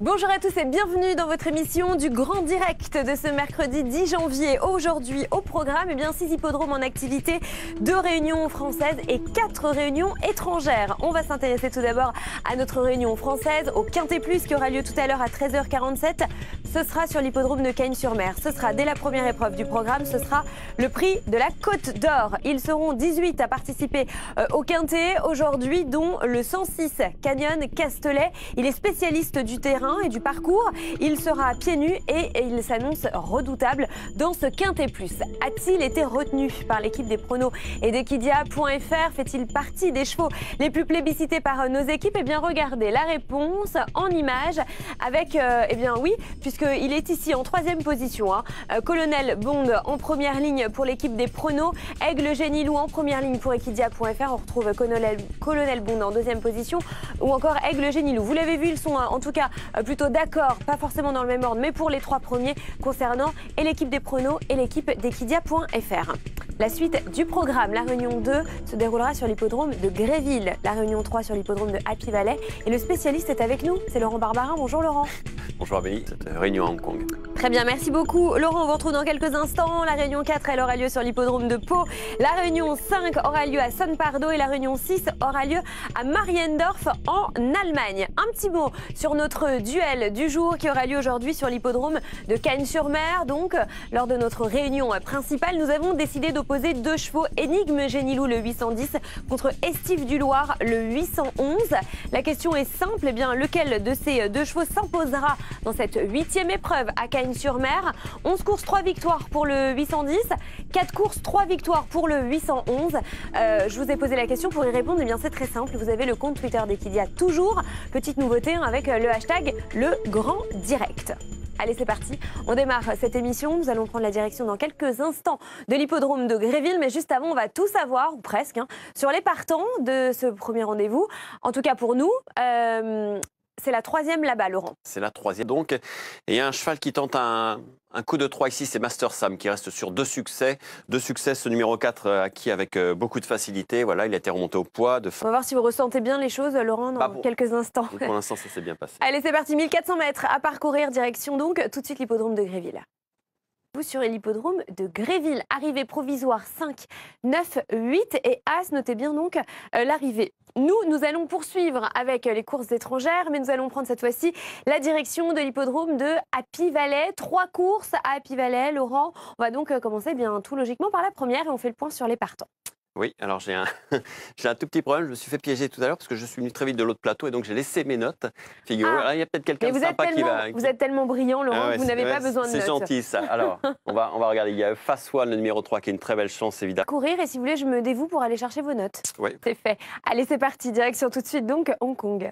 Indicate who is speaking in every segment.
Speaker 1: Bonjour à tous et bienvenue dans votre émission du Grand Direct de ce mercredi 10 janvier. Aujourd'hui au programme, 6 hippodromes en activité, 2 réunions françaises et 4 réunions étrangères. On va s'intéresser tout d'abord à notre réunion française, au Quintet Plus qui aura lieu tout à l'heure à 13h47. Ce sera sur l'hippodrome de Cagnes-sur-Mer. Ce sera dès la première épreuve du programme, ce sera le prix de la Côte d'Or. Ils seront 18 à participer au Quintet aujourd'hui, dont le 106 Canyon Castelet. Il est spécialiste du terrain et du parcours. Il sera à pieds nus et il s'annonce redoutable dans ce Quintet Plus. A-t-il été retenu par l'équipe des pronos et d'Equidia.fr? Fait-il partie des chevaux les plus plébiscités par nos équipes? Regardez la réponse en images avec, oui, puisqu'il est ici en 3e position. Colonel Bond en première ligne pour l'équipe des pronos, Aigle Génilou en première ligne pour Equidia.fr. On retrouve Colonel Bond en 2e position ou encore Aigle Génilou. Vous l'avez vu, ils sont en tout cas plutôt d'accord, pas forcément dans le même ordre, mais pour les 3 premiers concernant et l'équipe des pronos et l'équipe d'Equidia.fr. La suite du programme, la réunion 2 se déroulera sur l'hippodrome de Gréville, la réunion 3 sur l'hippodrome de Happy Valley. Et le spécialiste est avec nous, c'est Laurent Barbarin. Bonjour Laurent.
Speaker 2: Bonjour Amélie, cette réunion à Hong Kong.
Speaker 1: Très bien, merci beaucoup. Laurent, on vous retrouve dans quelques instants. La réunion 4, elle aura lieu sur l'hippodrome de Pau. La réunion 5 aura lieu à San Pardo et la réunion 6 aura lieu à Mariendorf en Allemagne. Un petit mot sur notre duel du jour qui aura lieu aujourd'hui sur l'hippodrome de Cagnes-sur-Mer. Donc, lors de notre réunion principale, nous avons décidé d'opposer 2 chevaux, Énigme Génilou le 810 contre Estive du Loir le 811. La question est simple, lequel de ces 2 chevaux s'imposera dans cette 8e épreuve à Cagnes-sur-Mer? 11 courses, 3 victoires pour le 810, 4 courses, 3 victoires pour le 811. Je vous ai posé la question pour y répondre, c'est très simple. Vous avez le compte Twitter d'Equidia toujours. Petite nouveauté avec le hashtag le Grand Direct. Allez, c'est parti. On démarre cette émission. Nous allons prendre la direction dans quelques instants de l'hippodrome de Gréville. Mais juste avant, on va tout savoir, ou presque, sur les partants de ce premier rendez-vous. En tout cas pour nous, c'est la 3e là-bas, Laurent.
Speaker 2: C'est la 3e donc. Et il y a un cheval qui tente un coup de 3 ici, c'est Master Sam qui reste sur 2 succès. 2 succès, ce numéro 4 acquis avec beaucoup de facilité. Voilà, il a été remonté au poids.
Speaker 1: On va voir si vous ressentez bien les choses, Laurent, dans quelques instants.
Speaker 2: Pour l'instant, ça s'est bien passé.
Speaker 1: Allez, c'est parti, 1400 mètres à parcourir, direction donc tout de suite l'hippodrome de Gréville. Vous sur l'hippodrome de Gréville, arrivée provisoire 5, 9, 8 et As, notez bien donc l'arrivée. Nous allons poursuivre avec les courses étrangères, mais nous allons prendre cette fois-ci la direction de l'hippodrome de Happy Valley. 3 courses à Happy Valley, Laurent. On va donc commencer tout logiquement par la première et on fait le point sur les partants.
Speaker 2: Oui, alors j'ai un tout petit problème. Je me suis fait piéger tout à l'heure parce que je suis venu très vite de l'autre plateau et donc j'ai laissé mes notes. Figurez-vous, il y a peut-être quelqu'un de sympa qui va...
Speaker 1: Vous êtes tellement brillant, Laurent, que vous n'avez pas besoin de notes.
Speaker 2: C'est gentil, ça. Alors, on va regarder. Il y a Fast One, le numéro 3, qui est une très belle chance, évidemment.
Speaker 1: Courir et si vous voulez, je me dévoue pour aller chercher vos notes.
Speaker 2: Oui.
Speaker 1: C'est fait. Allez, c'est parti. Direction tout de suite, donc, Hong Kong.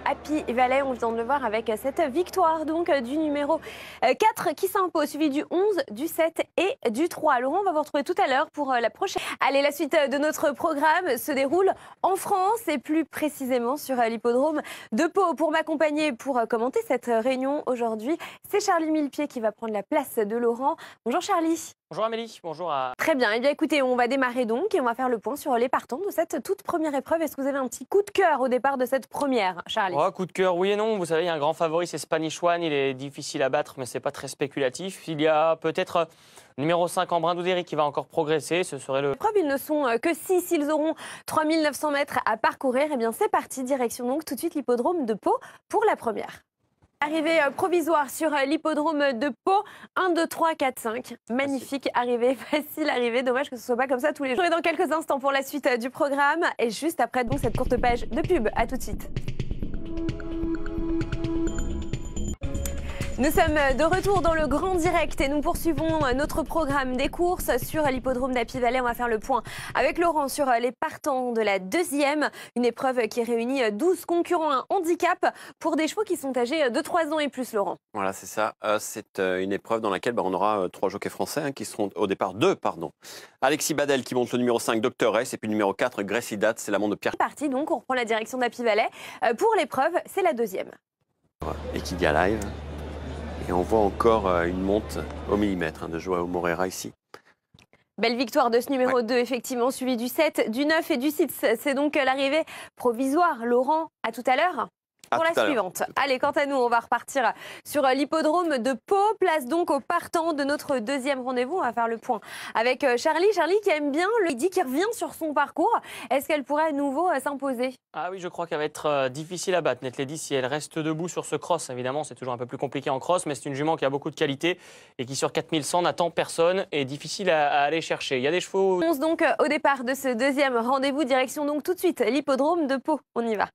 Speaker 1: Happy Valley, on vient de le voir avec cette victoire donc du numéro 4 qui s'impose, suivi du 11, du 7 et du 3. Laurent, on va vous retrouver tout à l'heure pour la prochaine. Allez, la suite de notre programme se déroule en France et plus précisément sur l'hippodrome de Pau. Pour m'accompagner, pour commenter cette réunion aujourd'hui, c'est Charlie Millepied qui va prendre la place de Laurent. Bonjour Charlie.
Speaker 3: Bonjour Amélie, bonjour à...
Speaker 1: Très bien, écoutez, on va démarrer donc et on va faire le point sur les partants de cette toute première épreuve. Est-ce que vous avez un petit coup de cœur au départ de cette première, Charlie?
Speaker 3: Coup de cœur, oui et non. Vous savez, il y a un grand favori, c'est Spanish One. Il est difficile à battre, mais c'est pas très spéculatif. Il y a peut-être numéro 5 en Brindoudéry qui va encore progresser. Ce serait le...
Speaker 1: Ils ne sont que 6, ils auront 3900 mètres à parcourir. C'est parti, direction donc tout de suite l'hippodrome de Pau pour la première. Arrivée provisoire sur l'hippodrome de Pau, 1, 2, 3, 4, 5. Magnifique arrivée, facile arrivée. Dommage que ce ne soit pas comme ça tous les jours. Et dans quelques instants pour la suite du programme. Et juste après donc cette courte page de pub. À tout de suite. Nous sommes de retour dans le Grand Direct et nous poursuivons notre programme des courses sur l'hippodrome d'Happy Valley. On va faire le point avec Laurent sur les partants de la 2e, une épreuve qui réunit 12 concurrents, un handicap pour des chevaux qui sont âgés de 3 ans et plus, Laurent.
Speaker 2: Voilà, c'est ça. C'est une épreuve dans laquelle on aura 3 jockeys français qui seront au départ 2, pardon. Alexis Badel qui monte le numéro 5, Dr S, et puis le numéro 4, Gracie Dat, c'est l'amant de Pierre.
Speaker 1: C'est parti, donc on reprend la direction d'Happy Valley. Pour l'épreuve, c'est la 2e.
Speaker 2: Equidia Live. Et on voit encore une monte au millimètre de Joao Moreira ici.
Speaker 1: Belle victoire de ce numéro 2, effectivement, suivi du 7, du 9 et du 6. C'est donc l'arrivée provisoire. Laurent, à tout à l'heure. pour la suivante. Allez, quant à nous, on va repartir sur l'hippodrome de Pau. Place donc au partant de notre deuxième rendez-vous. On va faire le point avec Charlie. Charlie qui aime bien le dit, qui revient sur son parcours. Est-ce qu'elle pourrait à nouveau s'imposer?
Speaker 3: Ah oui, je crois qu'elle va être difficile à battre. Netlady, si elle reste debout sur ce cross, évidemment, c'est toujours un peu plus compliqué en cross, mais c'est une jument qui a beaucoup de qualité et qui, sur 4100, n'attend personne et difficile à aller chercher. Il y a des chevaux.
Speaker 1: On se donc au départ de ce deuxième rendez-vous. Direction donc tout de suite l'hippodrome de Pau. On y va.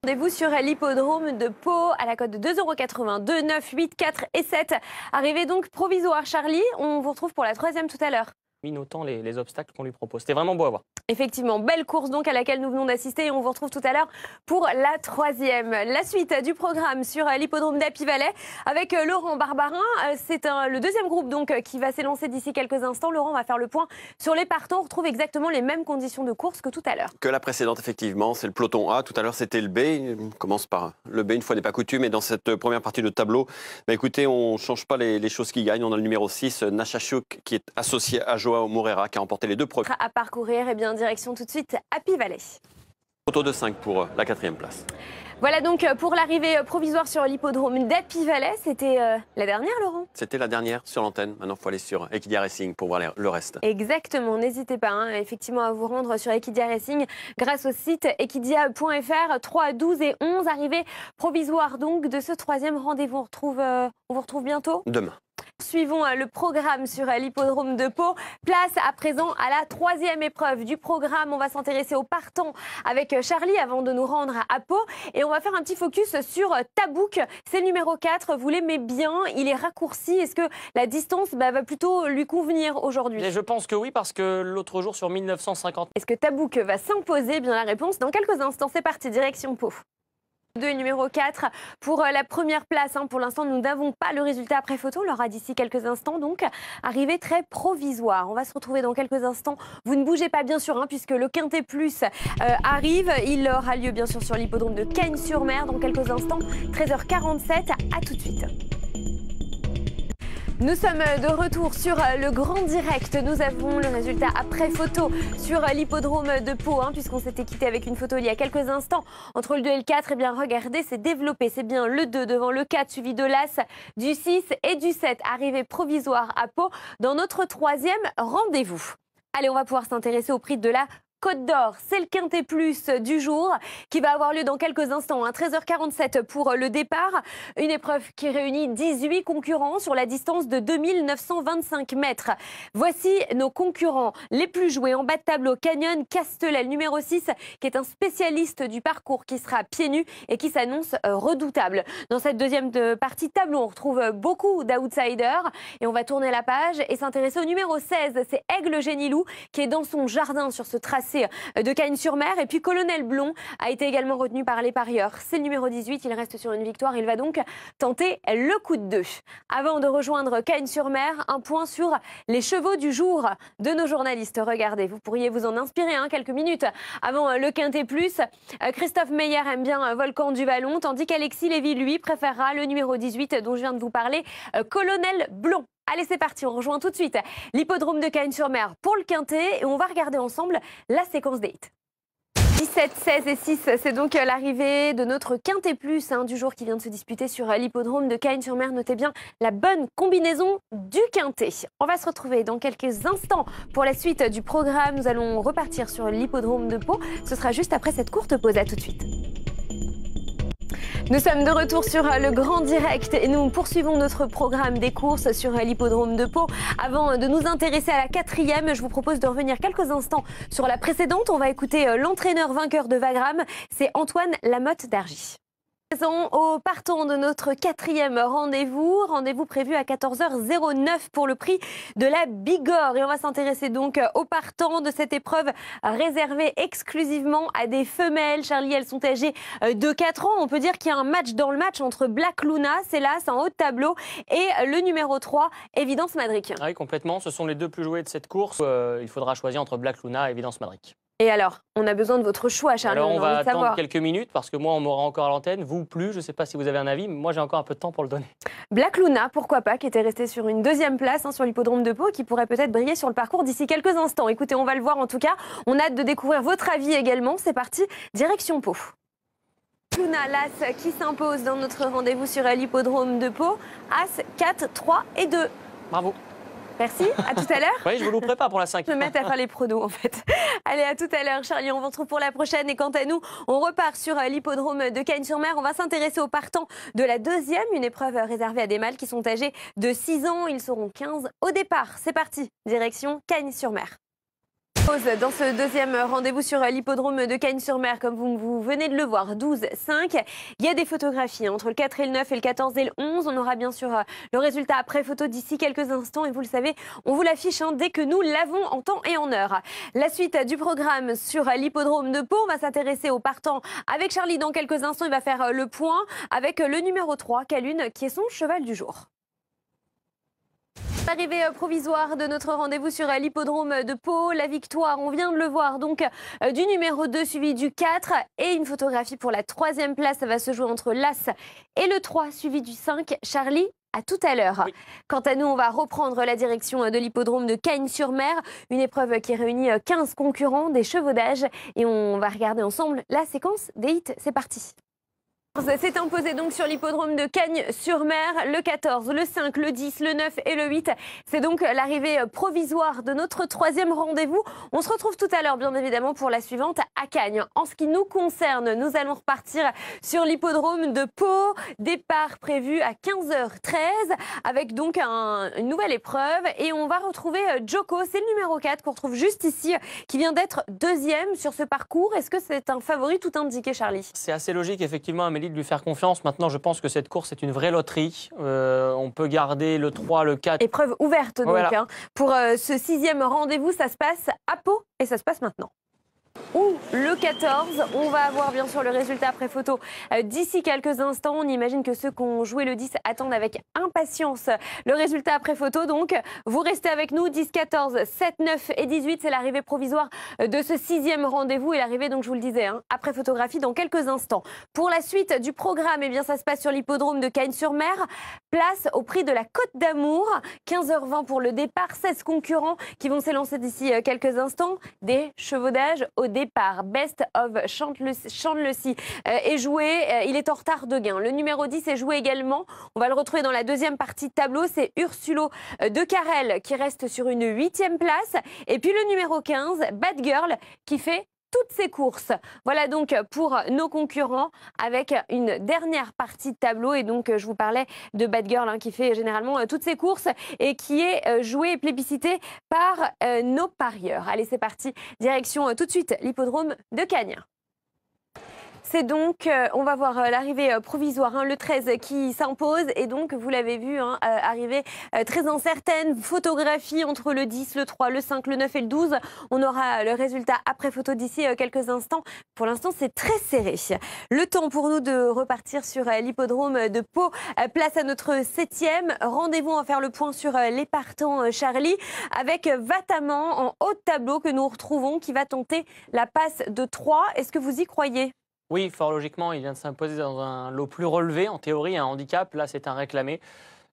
Speaker 1: Rendez-vous sur l'hippodrome de Pau à la cote de 2,80 €, 2, 9, 8, 4 et 7. Arrivée donc provisoire, Charlie. On vous retrouve pour la troisième tout à l'heure.
Speaker 3: Autant les obstacles qu'on lui propose. C'était vraiment beau à voir.
Speaker 1: Effectivement, belle course donc à laquelle nous venons d'assister et on vous retrouve tout à l'heure pour la troisième. La suite du programme sur l'hippodrome d'Épinay-Valais avec Laurent Barbarin. C'est le deuxième groupe donc qui va s'élancer d'ici quelques instants. Laurent va faire le point sur les partants. On retrouve exactement les mêmes conditions de course que tout à l'heure.
Speaker 2: Que la précédente, effectivement, c'est le peloton A. Tout à l'heure, c'était le B. On commence par le B, une fois n'est pas coutume. Et dans cette première partie de tableau, écoutez, on ne change pas les choses qui gagnent. On a le numéro 6, Nashashuk, qui est associé à Joao Moreira, qui a remporté les deux premiers.
Speaker 1: À parcourir, et bien direction tout de suite Épinay-Valais.
Speaker 2: Photo de 5 pour la 4e place.
Speaker 1: Voilà donc pour l'arrivée provisoire sur l'hippodrome d'Épinay-Valais. C'était la dernière, Laurent?
Speaker 2: C'était la dernière sur l'antenne. Maintenant, il faut aller sur Equidia Racing pour voir le reste.
Speaker 1: Exactement, n'hésitez pas effectivement à vous rendre sur Equidia Racing grâce au site equidia.fr. 3, 12 et 11, arrivée provisoire donc de ce troisième rendez-vous. On vous retrouve bientôt
Speaker 2: Demain.
Speaker 1: Suivons le programme sur l'hippodrome de Pau. Place à présent à la troisième épreuve du programme. On va s'intéresser aux partants avec Charlie avant de nous rendre à Pau. Et on va faire un petit focus sur Tabouk. C'est le numéro 4. Vous l'aimez bien. Il est raccourci. Est-ce que la distance va plutôt lui convenir aujourd'hui?
Speaker 3: Je pense que oui, parce que l'autre jour sur 1950.
Speaker 1: Est-ce que Tabouk va s'imposer? Bien la réponse dans quelques instants. C'est parti, direction Pau. 2 et numéro 4 pour la première place. Pour l'instant, nous n'avons pas le résultat après photo. On l'aura d'ici quelques instants. Donc, arrivée très provisoire. On va se retrouver dans quelques instants. Vous ne bougez pas, bien sûr, puisque le Quintet Plus arrive. Il aura lieu, bien sûr, sur l'hippodrome de Cagnes-sur-Mer dans quelques instants. 13h47. À tout de suite. Nous sommes de retour sur le grand direct. Nous avons le résultat après photo sur l'hippodrome de Pau, puisqu'on s'était quitté avec une photo il y a quelques instants. Entre le 2 et le 4, regardez, c'est développé. C'est bien le 2 devant le 4, suivi de l'As, du 6 et du 7. Arrivée provisoire à Pau dans notre troisième rendez-vous. Allez, on va pouvoir s'intéresser au prix de la Côte d'Or. C'est le Quintet Plus du jour qui va avoir lieu dans quelques instants. 13h47 pour le départ. Une épreuve qui réunit 18 concurrents sur la distance de 2925 mètres. Voici nos concurrents les plus joués en bas de tableau. Canyon Castellet, numéro 6, qui est un spécialiste du parcours qui sera pieds nus et qui s'annonce redoutable. Dans cette deuxième partie de tableau, on retrouve beaucoup d'outsiders et on va tourner la page et s'intéresser au numéro 16. C'est Aigle Génilou qui est dans son jardin sur ce tracé de Cagnes-sur-Mer. Et puis Colonel Blond a été également retenu par les parieurs. C'est le numéro 18, il reste sur une victoire. Il va donc tenter le coup de 2. Avant de rejoindre Cagnes-sur-Mer, un point sur les chevaux du jour de nos journalistes. Regardez, vous pourriez vous en inspirer quelques minutes avant le Quintet Plus. Christophe Meyer aime bien Volcan du Vallon, tandis qu'Alexis Lévy, lui, préférera le numéro 18 dont je viens de vous parler, Colonel Blond. Allez, c'est parti, on rejoint tout de suite l'hippodrome de Cagnes-sur-Mer pour le Quintet et on va regarder ensemble la séquence date. 17, 16 et 6, c'est donc l'arrivée de notre Quintet Plus du jour qui vient de se disputer sur l'hippodrome de Cagnes-sur-Mer. Notez bien la bonne combinaison du Quintet. On va se retrouver dans quelques instants pour la suite du programme. Nous allons repartir sur l'hippodrome de Pau. Ce sera juste après cette courte pause. À tout de suite. Nous sommes de retour sur le grand direct et nous poursuivons notre programme des courses sur l'hippodrome de Pau. Avant de nous intéresser à la quatrième, je vous propose de revenir quelques instants sur la précédente. On va écouter l'entraîneur vainqueur de Wagram, c'est Antoine Lamotte d'Argy. Au partant de notre quatrième rendez-vous prévu à 14h09 pour le prix de la Bigorre. Et on va s'intéresser donc au partant de cette épreuve réservée exclusivement à des femelles. Charlie, elles sont âgées de 4 ans. On peut dire qu'il y a un match dans le match entre Black Luna, c'est là, c'est en haut de tableau, et le numéro 3, Évidence Madric.
Speaker 3: Oui, complètement. Ce sont les deux plus joués de cette course. Il faudra choisir entre Black Luna et Évidence Madric.
Speaker 1: Et alors, on a besoin de votre choix, Charlie.
Speaker 3: Alors, on va attendre quelques minutes parce que moi, on m'aura encore à l'antenne. Vous, plus. Je ne sais pas si vous avez un avis, mais moi, j'ai encore un peu de temps pour le donner.
Speaker 1: Black Luna, pourquoi pas, qui était resté sur une deuxième place sur l'hippodrome de Pau, qui pourrait peut-être briller sur le parcours d'ici quelques instants. Écoutez, on va le voir en tout cas. On a hâte de découvrir votre avis également. C'est parti, direction Pau. Luna, l'As qui s'impose dans notre rendez-vous sur l'hippodrome de Pau. As, 4, 3 et 2.
Speaker 3: Bravo.
Speaker 1: Merci, à tout à l'heure.
Speaker 3: Oui, je vous louperai pas pour la 5.
Speaker 1: Je me mets à faire les pronos en fait. Allez, à tout à l'heure Charlie, on vous retrouve pour la prochaine. Et quant à nous, on repart sur l'hippodrome de Cagnes-sur-Mer. On va s'intéresser aux partants de la deuxième, une épreuve réservée à des mâles qui sont âgés de 6 ans. Ils seront 15 au départ. C'est parti, direction Cagnes-sur-Mer. Dans ce deuxième rendez-vous sur l'hippodrome de Cagnes-sur-Mer, comme vous venez de le voir, 12-5. Il y a des photographies entre le 4 et le 9 et le 14 et le 11. On aura bien sûr le résultat après photo d'ici quelques instants. Et vous le savez, on vous l'affiche dès que nous l'avons en temps et en heure. La suite du programme sur l'hippodrome de Pau, on va s'intéresser aux partants avec Charlie dans quelques instants. Il va faire le point avec le numéro 3, Calune, qui est son cheval du jour. Arrivée provisoire de notre rendez-vous sur l'hippodrome de Pau, la victoire, on vient de le voir, donc du numéro 2 suivi du 4 et une photographie pour la 3e place. Ça va se jouer entre l'As et le 3 suivi du 5. Charlie, à tout à l'heure. Oui. Quant à nous, on va reprendre la direction de l'hippodrome de Cagnes-sur-Mer, une épreuve qui réunit 15 concurrents, des chevaudages, et on va regarder ensemble la séquence des hits. C'est parti. C'est imposé donc sur l'hippodrome de Cagnes-sur-Mer, le 14, le 5, le 10, le 9 et le 8. C'est donc l'arrivée provisoire de notre 3e rendez-vous. On se retrouve tout à l'heure, bien évidemment, pour la suivante à Cagnes. En ce qui nous concerne, nous allons repartir sur l'hippodrome de Pau. Départ prévu à 15h13 avec donc une nouvelle épreuve. Et on va retrouver Joko, c'est le numéro 4 qu'on retrouve juste ici, qui vient d'être 2e sur ce parcours. Est-ce que c'est un favori tout indiqué, Charlie?
Speaker 3: C'est assez logique, effectivement, Amélie, de lui faire confiance. Maintenant, je pense que cette course est une vraie loterie. On peut garder le 3, le 4.
Speaker 1: Épreuve ouverte, donc. Voilà. Pour ce 6e rendez-vous, ça se passe à Pau et ça se passe maintenant. Ou le 14, on va avoir bien sûr le résultat après photo d'ici quelques instants. On imagine que ceux qui ont joué le 10 attendent avec impatience le résultat après photo. Donc vous restez avec nous, 10, 14, 7, 9 et 18. C'est l'arrivée provisoire de ce 6e rendez-vous et l'arrivée, donc je vous le disais, après photographie dans quelques instants. Pour la suite du programme, eh bien, ça se passe sur l'hippodrome de Cagnes-sur-Mer. Place au prix de la Côte d'Amour. 15h20 pour le départ. 16 concurrents qui vont s'élancer d'ici quelques instants. Des chevaudages au départ. Best of Chandelcy est joué. Il est en retard de gain. Le numéro 10 est joué également. On va le retrouver dans la deuxième partie de tableau. C'est Ursulo de Carrel qui reste sur une 8e place. Et puis le numéro 15, Bad Girl, qui fait toutes ses courses. Voilà donc pour nos concurrents avec une dernière partie de tableau. Et donc je vous parlais de Bad Girl qui fait généralement toutes ses courses et qui est joué et plébiscité par nos parieurs. Allez, c'est parti. Direction tout de suite l'hippodrome de Cagnes. C'est donc, on va voir l'arrivée provisoire, le 13 qui s'impose. Et donc, vous l'avez vu, arrivée très incertaine. Photographie entre le 10, le 3, le 5, le 9 et le 12. On aura le résultat après photo d'ici quelques instants. Pour l'instant, c'est très serré. Le temps pour nous de repartir sur l'hippodrome de Pau. Place à notre 7e. Rendez-vous à faire le point sur les partants, Charlie, avec Vataman en haut de tableau que nous retrouvons, qui va tenter la passe de 3. Est-ce que vous y croyez ?
Speaker 3: Oui, fort logiquement, il vient de s'imposer dans un lot plus relevé. En théorie, un handicap. Là, c'est un réclamé.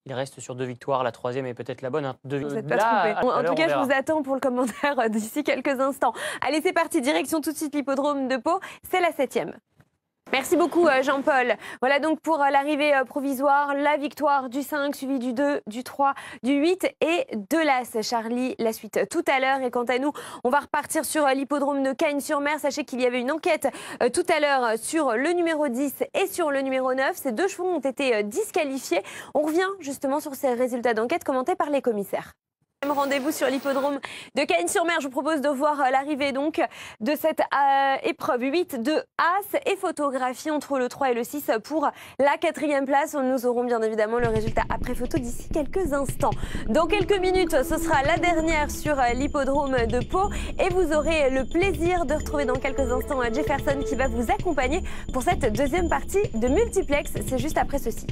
Speaker 3: Il reste sur 2 victoires. La 3e est peut-être la bonne.
Speaker 1: Vous n'êtes pas trompé. En tout cas, je vous attends pour le commentaire d'ici quelques instants. Allez, c'est parti. Direction tout de suite l'hippodrome de Pau. C'est la 7e. Merci beaucoup Jean-Paul. Voilà donc pour l'arrivée provisoire, la victoire du 5 suivi du 2, du 3, du 8 et de l'As. Charlie, la suite tout à l'heure. Et quant à nous, on va repartir sur l'hippodrome de Cagnes-sur-Mer. Sachez qu'il y avait une enquête tout à l'heure sur le numéro 10 et sur le numéro 9. Ces 2 chevaux ont été disqualifiés. On revient justement sur ces résultats d'enquête commentés par les commissaires. Rendez-vous sur l'hippodrome de Cagnes-sur-Mer. Je vous propose de voir l'arrivée donc de cette épreuve 8 de As et photographie entre le 3 et le 6 pour la 4e place. Nous aurons bien évidemment le résultat après photo d'ici quelques instants. Dans quelques minutes, ce sera la dernière sur l'hippodrome de Pau et vous aurez le plaisir de retrouver dans quelques instants Jefferson qui va vous accompagner pour cette deuxième partie de Multiplex. C'est juste après ceci.